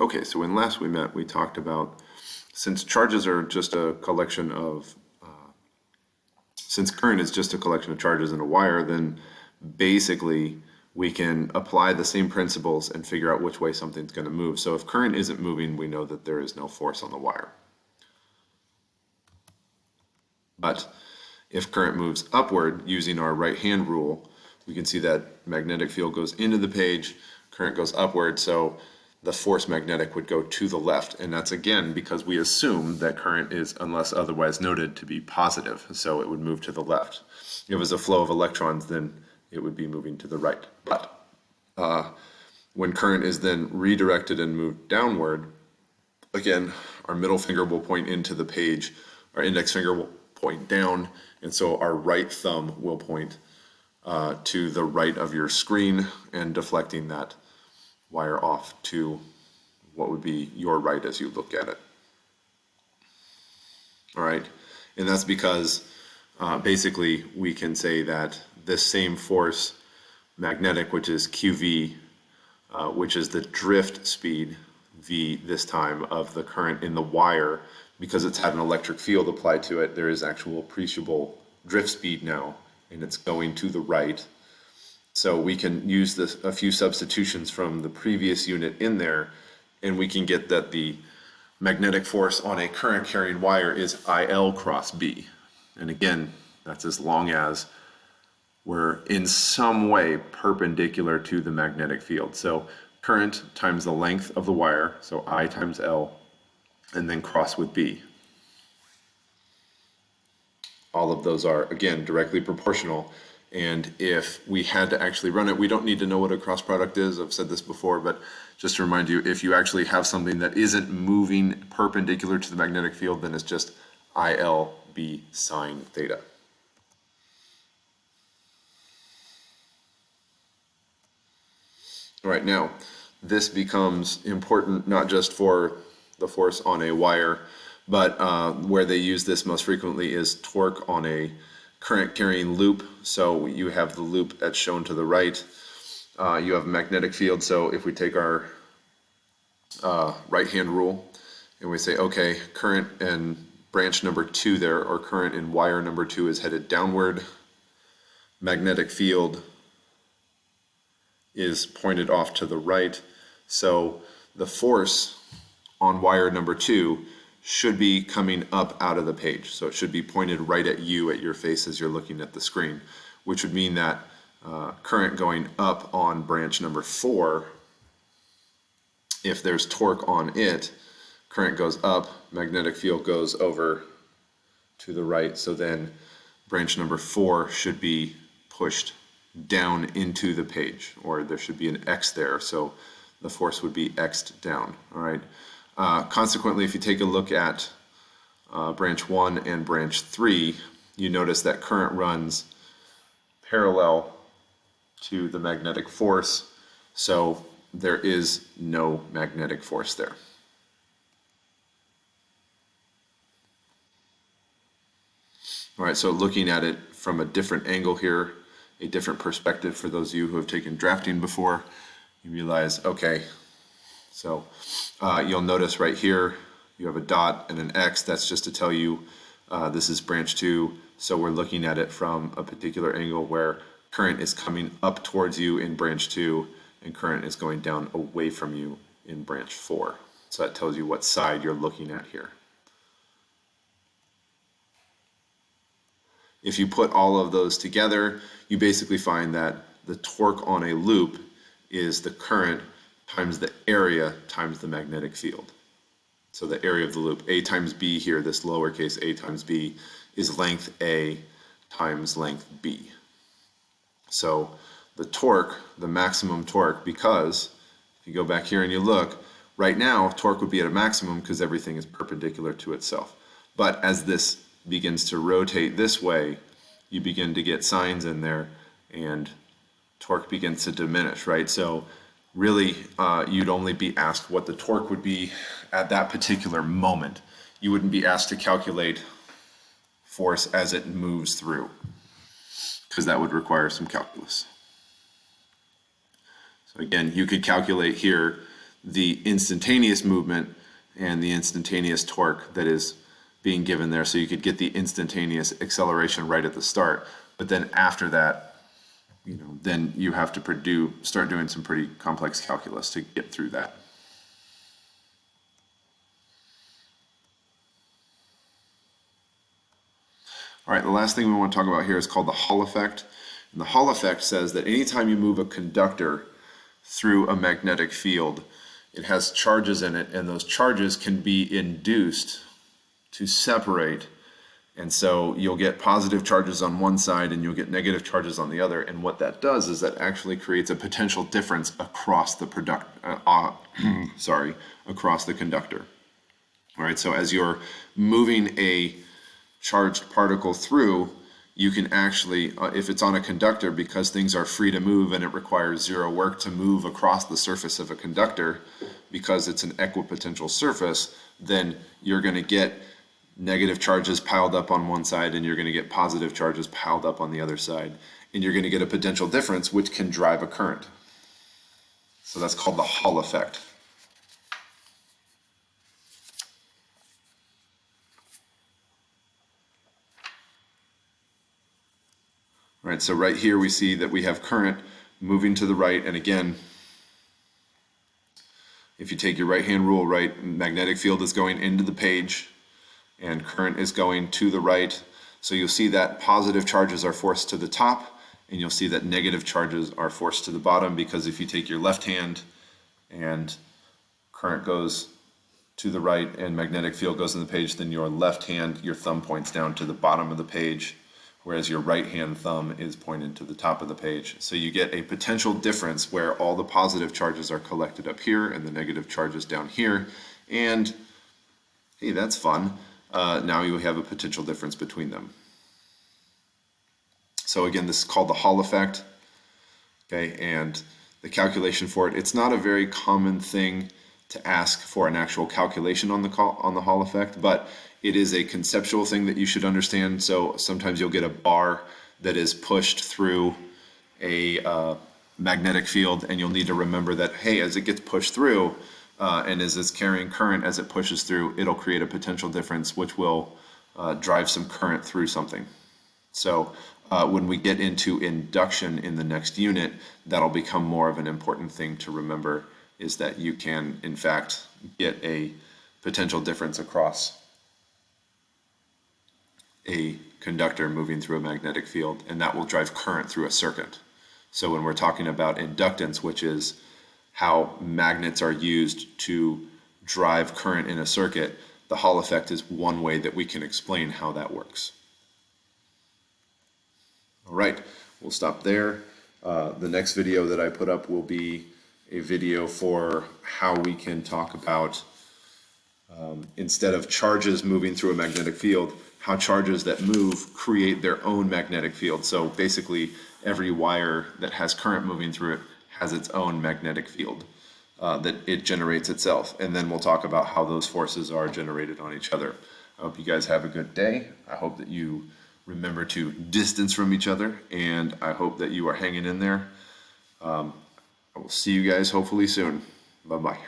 Okay, so when last we met, we talked about, since charges are just a collection of, since current is just a collection of charges in a wire, then basically we can apply the same principles and figure out which way something's going to move. So if current isn't moving, we know that there is no force on the wire. But if current moves upward using our right-hand rule, we can see that magnetic field goes into the page, current goes upward, so the force magnetic would go to the left. And that's again because we assume that current is, unless otherwise noted, to be positive, so it would move to the left. If it was a flow of electrons, then it would be moving to the right. But when current is then redirected and moved downward, again, our middle finger will point into the page, our index finger will point down, and so our right thumb will point to the right of your screen and deflecting that wire off to what would be your right as you look at it. All right, and that's because basically we can say that this same force magnetic, which is QV, which is the drift speed, V this time, of the current in the wire, because it's had an electric field applied to it, there is actual appreciable drift speed now, and it's going to the right. So we can use a few substitutions from the previous unit in there, and we can get that the magnetic force on a current carrying wire is IL cross B. And again, that's as long as we're in some way perpendicular to the magnetic field. So current times the length of the wire, so I times L, and then cross with B. All of those are, again, directly proportional. And if we had to actually run it, we don't need to know what a cross product is. I've said this before, but just to remind you, if you actually have something that isn't moving perpendicular to the magnetic field, then it's just ILB sine theta. All right, now this becomes important not just for the force on a wire, but where they use this most frequently is torque on a current carrying loop. So you have the loop that's shown to the right. You have a magnetic field. So if we take our right hand rule and we say, okay, current in branch number 2 there, or current in wire number 2 is headed downward. Magnetic field is pointed off to the right. So the force on wire number 2 should be coming up out of the page. So it should be pointed right at you, at your face as you're looking at the screen, which would mean that current going up on branch number 4, if there's torque on it, current goes up, magnetic field goes over to the right. So then branch number 4 should be pushed down into the page, or there should be an X there. So the force would be X'd down, all right? Consequently, if you take a look at branch 1 and branch 3, you notice that current runs parallel to the magnetic force, so there is no magnetic force there. All right, so looking at it from a different angle here, a different perspective for those of you who have taken drafting before, you realize, okay, so you'll notice right here you have a dot and an X. That's just to tell you this is branch 2. So we're looking at it from a particular angle where current is coming up towards you in branch 2 and current is going down away from you in branch 4. So that tells you what side you're looking at here. If you put all of those together, you basically find that the torque on a loop is the current times the area times the magnetic field. So the area of the loop, A times B here, this lowercase a times B, is length A times length B. So the torque, the maximum torque, because if you go back here and you look, right now torque would be at a maximum because everything is perpendicular to itself. But as this begins to rotate this way, you begin to get signs in there and torque begins to diminish, right? So really, you'd only be asked what the torque would be at that particular moment. You wouldn't be asked to calculate force as it moves through, because that would require some calculus. So again, you could calculate here the instantaneous movement and the instantaneous torque that is being given there. So you could get the instantaneous acceleration right at the start. But then after that, then you have to start doing some pretty complex calculus to get through that. All right, the last thing we want to talk about here is called the Hall effect. And the Hall effect says that anytime you move a conductor through a magnetic field, it has charges in it, and those charges can be induced to separate. And so you'll get positive charges on one side and you'll get negative charges on the other. And what that does is that actually creates a potential difference across the across the conductor. All right, so as you're moving a charged particle through, you can actually, if it's on a conductor, because things are free to move and it requires zero work to move across the surface of a conductor, because it's an equipotential surface, then you're going to get negative charges piled up on one side and you're going to get positive charges piled up on the other side. And you're going to get a potential difference which can drive a current. So that's called the Hall effect. All right, so right here we see that we have current moving to the right, and again, if you take your right-hand rule, right, magnetic field is going into the page and current is going to the right. So you'll see that positive charges are forced to the top, and you'll see that negative charges are forced to the bottom, because if you take your left hand and current goes to the right and magnetic field goes in the page, then your left hand, your thumb points down to the bottom of the page, whereas your right hand thumb is pointed to the top of the page. So you get a potential difference where all the positive charges are collected up here and the negative charges down here. And hey, that's fun. Now you have a potential difference between them. So again, this is called the Hall effect. Okay, and the calculation for it, it's not a very common thing to ask for an actual calculation on the Hall effect, but it is a conceptual thing that you should understand. So sometimes you'll get a bar that is pushed through a magnetic field, and you'll need to remember that, hey, as it gets pushed through and as it's carrying current as it pushes through, it'll create a potential difference which will drive some current through something. So when we get into induction in the next unit, that'll become more of an important thing to remember, is that you can, in fact, get a potential difference across a conductor moving through a magnetic field, and that will drive current through a circuit. So when we're talking about inductance, which is how magnets are used to drive current in a circuit, the Hall effect is one way that we can explain how that works. All right, we'll stop there. The next video that I put up will be a video for how we can talk about, instead of charges moving through a magnetic field, how charges that move create their own magnetic field. So basically, every wire that has current moving through it has its own magnetic field that it generates itself. And then we'll talk about how those forces are generated on each other. I hope you guys have a good day. I hope that you remember to distance from each other, and I hope that you are hanging in there. I will see you guys hopefully soon. Bye-bye.